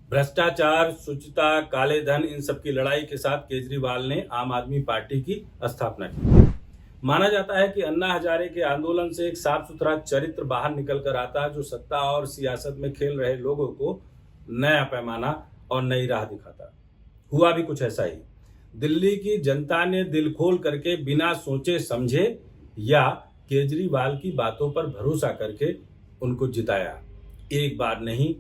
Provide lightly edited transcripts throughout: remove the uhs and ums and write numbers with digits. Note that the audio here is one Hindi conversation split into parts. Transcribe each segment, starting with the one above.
भ्रष्टाचार, शुचिता, काले धन, इन सब की लड़ाई के साथ केजरीवाल ने आम आदमी पार्टी की स्थापना की। माना जाता है कि अन्ना हजारे के आंदोलन से एक साफ सुथरा चरित्र बाहर निकल कर आता है, जो सत्ता और सियासत में खेल रहे लोगों को नया पैमाना और नई राह दिखाता। हुआ भी कुछ ऐसा ही। दिल्ली की जनता ने दिल खोल करके बिना सोचे समझे या केजरीवाल की बातों पर भरोसा करके उनको जिताया। एक बार नहीं,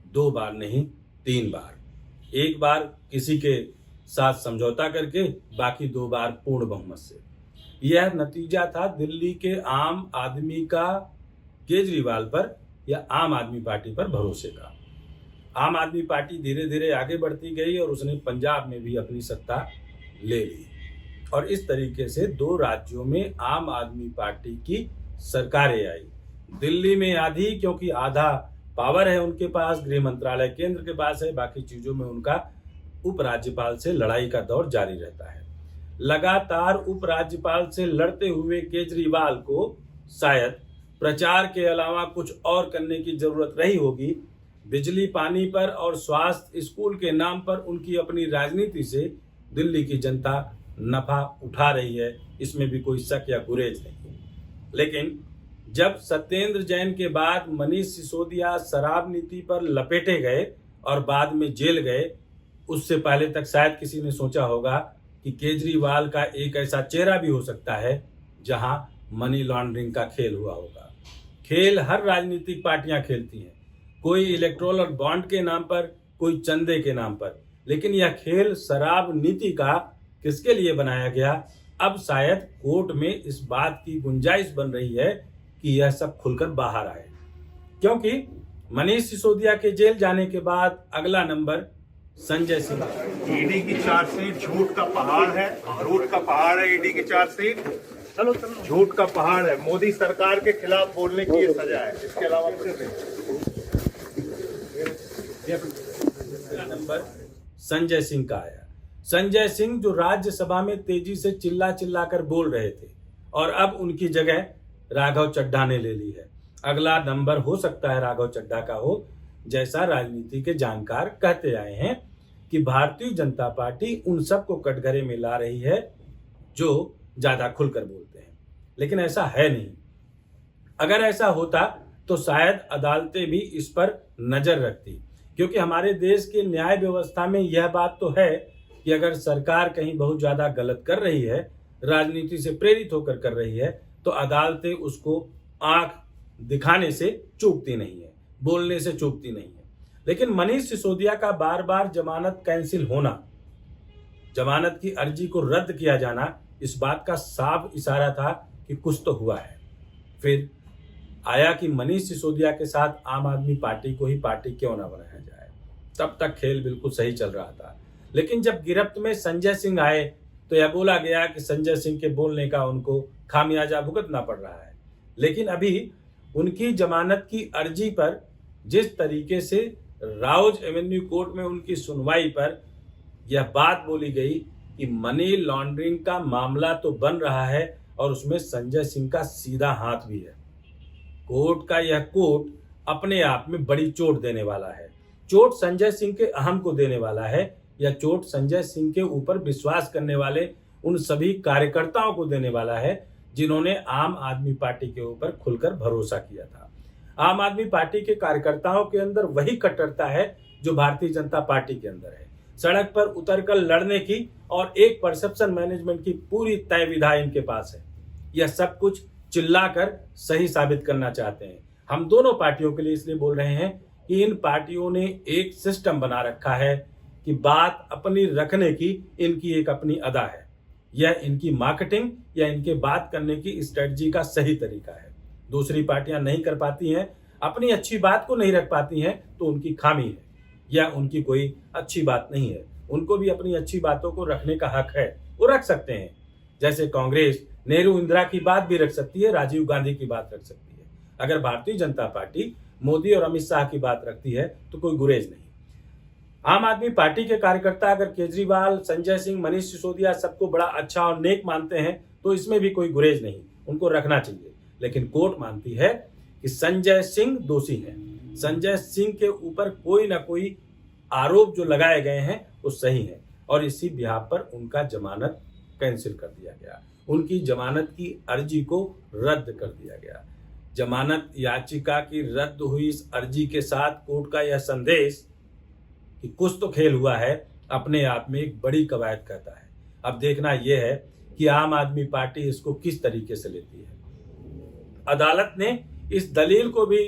दो बार नहीं, 3 बार। एक बार किसी के साथ समझौता करके, बाकी 2 बार पूर्ण बहुमत से। यह नतीजा था दिल्ली के आम आदमी का केजरीवाल पर या आम आदमी पार्टी पर भरोसे का। आम आदमी पार्टी धीरे धीरे आगे बढ़ती गई और उसने पंजाब में भी अपनी सत्ता ले ली और इस तरीके से 2 राज्यों में आम आदमी पार्टी की सरकारें आई। दिल्ली में आधी, क्योंकि आधा पावर है उनके पास, गृह मंत्रालय केंद्र के पास है, बाकी चीजों में उनका उपराज्यपाल से लड़ाई का दौर जारी रहता है। लगातार उपराज्यपाल से लड़ते हुए केजरीवाल को शायद प्रचार के अलावा कुछ और करने की जरूरत रही होगी। बिजली, पानी पर और स्वास्थ्य, स्कूल के नाम पर उनकी अपनी राजनीति से दिल्ली की जनता नफा उठा रही है, इसमें भी कोई शक या गुरेज नहीं। लेकिन जब सत्येंद्र जैन के बाद मनीष सिसोदिया शराब नीति पर लपेटे गए और बाद में जेल गए, उससे पहले तक शायद किसी ने सोचा होगा कि केजरीवाल का एक ऐसा चेहरा भी हो सकता है जहां मनी लॉन्ड्रिंग का खेल हुआ होगा। खेल हर राजनीतिक पार्टियां खेलती हैं, कोई इलेक्टोरल बॉन्ड के नाम पर, कोई चंदे के नाम पर, लेकिन यह खेल शराब नीति का किसके लिए बनाया गया? अब शायद कोर्ट में इस बात की गुंजाइश बन रही है कि यह सब खुलकर बाहर आए, क्योंकि मनीष सिसोदिया के जेल जाने के बाद अगला नंबर संजय सिंह। ईडी की चार्जशीट झूठ का पहाड़ है, झूठ का पहाड़ है। ईडी की चार्जशीट चलो झूठ का पहाड़ है। मोदी सरकार के खिलाफ बोलने की ये सजा है, इसके अलावा कुछ नहीं। अगला नंबर संजय सिंह का आया। संजय सिंह जो राज्यसभा में तेजी से चिल्ला चिल्ला कर बोल रहे थे और अब उनकी जगह राघव चड्ढा ने ले ली है। अगला नंबर हो सकता है राघव चड्ढा का हो। जैसा राजनीति के जानकार कहते आए हैं कि भारतीय जनता पार्टी उन सबको कटघरे में ला रही है जो ज्यादा खुलकर बोलते हैं, लेकिन ऐसा है नहीं। अगर ऐसा होता तो शायद अदालतें भी इस पर नजर रखती, क्योंकि हमारे देश के न्याय व्यवस्था में यह बात तो है कि अगर सरकार कहीं बहुत ज्यादा गलत कर रही है, राजनीति से प्रेरित होकर कर रही है, तो अदालतें उसको आंख दिखाने से चूकती नहीं है, बोलने से चूकती नहीं है। लेकिन मनीष सिसोदिया का बार बार जमानत कैंसिल होना, जमानत की अर्जी को रद्द किया जाना, इस बात का साफ इशारा था कि कुछ तो हुआ है। फिर आया कि मनीष सिसोदिया के साथ आम आदमी पार्टी को ही पार्टी क्यों ना बनाया जाए। तब तक खेल बिल्कुल सही चल रहा था, लेकिन जब गिरफ्त में संजय सिंह आए तो यह बोला गया कि संजय सिंह के बोलने का उनको खामियाजा भुगतना पड़ रहा है। लेकिन अभी उनकी जमानत की अर्जी पर जिस तरीके से राउज एवेन्यू कोर्ट में उनकी सुनवाई पर यह बात बोली गई कि मनी लॉन्ड्रिंग का मामला तो बन रहा है और उसमें संजय सिंह का सीधा हाथ भी है। कोर्ट का यह कोर्ट अपने आप में बड़ी चोट देने वाला है। चोट संजय सिंह के अहम को देने वाला है या चोट संजय सिंह के ऊपर विश्वास करने वाले उन सभी कार्यकर्ताओं को देने वाला है जिन्होंने आम आदमी पार्टी के ऊपर खुलकर भरोसा किया था। आम आदमी पार्टी के कार्यकर्ताओं के अंदर वही कट्टरता है जो भारतीय जनता पार्टी के अंदर है। सड़क पर उतरकर लड़ने की और एक परसेप्शन मैनेजमेंट की पूरी तय विधा इनके पास है। यह सब कुछ चिल्लाकर सही साबित करना चाहते हैं। हम दोनों पार्टियों के लिए इसलिए बोल रहे हैं कि इन पार्टियों ने एक सिस्टम बना रखा है कि बात अपनी रखने की इनकी एक अपनी अदा है। यह इनकी मार्केटिंग या इनके बात करने की स्ट्रेटजी का सही तरीका है। दूसरी पार्टियां नहीं कर पाती हैं, अपनी अच्छी बात को नहीं रख पाती हैं, तो उनकी खामी है या उनकी कोई अच्छी बात नहीं है। उनको भी अपनी अच्छी बातों को रखने का हक है, वो रख सकते हैं। जैसे कांग्रेस नेहरू इंदिरा की बात भी रख सकती है, राजीव गांधी की बात रख सकती है। अगर भारतीय जनता पार्टी मोदी और अमित शाह की बात रखती है तो कोई गुरेज नहीं। आम आदमी पार्टी के कार्यकर्ता अगर केजरीवाल, संजय सिंह, मनीष सिसोदिया सबको बड़ा अच्छा और नेक मानते हैं तो इसमें भी कोई गुरेज नहीं, उनको रखना चाहिए। लेकिन कोर्ट मानती है कि संजय सिंह दोषी है। संजय सिंह के ऊपर कोई ना कोई आरोप जो लगाए गए हैं वो सही हैं और इसी बिहाफ पर उनका जमानत कैंसिल कर दिया गया, उनकी जमानत की अर्जी को रद्द कर दिया गया। जमानत याचिका की रद्द हुई इस अर्जी के साथ कोर्ट का यह संदेश कि कुछ तो खेल हुआ है अपने आप में एक बड़ी कवायद कहता है। अब देखना यह है कि आम आदमी पार्टी इसको किस तरीके से लेती है। अदालत ने इस दलील को भी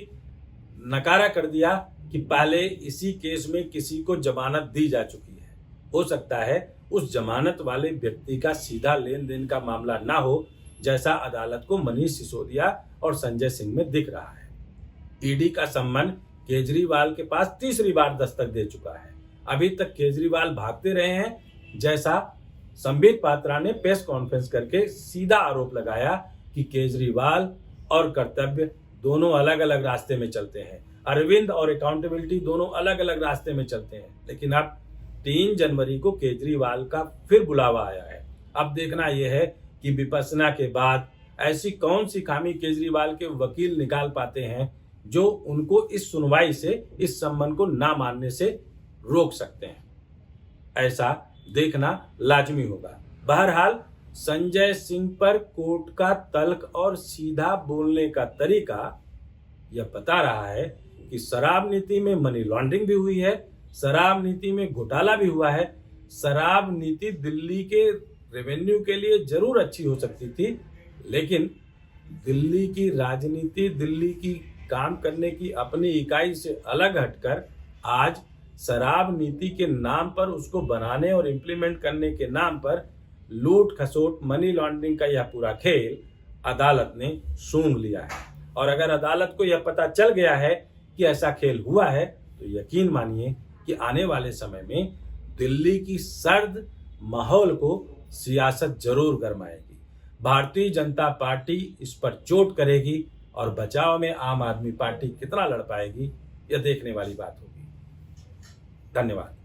नकारा कर दिया कि पहले इसी केस में किसी को जमानत दी जा चुकी है, हो सकता है उस जमानत वाले व्यक्ति का सीधा लेन देन का मामला ना हो, जैसा अदालत को मनीष सिसोदिया और संजय सिंह में दिख रहा है। ईडी का सम्मन केजरीवाल के पास तीसरी बार दस्तक दे चुका है। अभी तक केजरीवाल भागते रहे हैं, जैसा संबित पात्रा ने प्रेस कॉन्फ्रेंस करके सीधा आरोप लगाया कि केजरीवाल और कर्तव्य दोनों अलग अलग रास्ते में चलते हैं, अरविंद और अकाउंटेबिलिटी दोनों अलग अलग रास्ते में चलते हैं। लेकिन अब 3 जनवरी को केजरीवाल का फिर बुलावा आया है। अब देखना यह है कि विपश्यना के बाद ऐसी कौन सी खामी केजरीवाल के वकील निकाल पाते हैं जो उनको इस सुनवाई से, इस सम्मन को ना मानने से रोक सकते हैं। ऐसा देखना लाजमी होगा। बहरहाल संजय सिंह पर कोर्ट का तल्ख और सीधा बोलने का तरीका यह बता रहा है कि शराब नीति में मनी लॉन्ड्रिंग भी हुई है, शराब नीति में घोटाला भी हुआ है। शराब नीति दिल्ली के रेवेन्यू के लिए जरूर अच्छी हो सकती थी, लेकिन दिल्ली की राजनीति, दिल्ली की काम करने की अपनी इकाई से अलग हटकर आज शराब नीति के नाम पर, उसको बनाने और इम्प्लीमेंट करने के नाम पर लूट खसोट, मनी लॉन्ड्रिंग का यह पूरा खेल अदालत ने सूंघ लिया है। और अगर अदालत को यह पता चल गया है कि ऐसा खेल हुआ है तो यकीन मानिए कि आने वाले समय में दिल्ली की सर्द माहौल को सियासत जरूर गरमाएगी। भारतीय जनता पार्टी इस पर चोट करेगी और बचाव में आम आदमी पार्टी कितना लड़ पाएगी, यह देखने वाली बात होगी। धन्यवाद।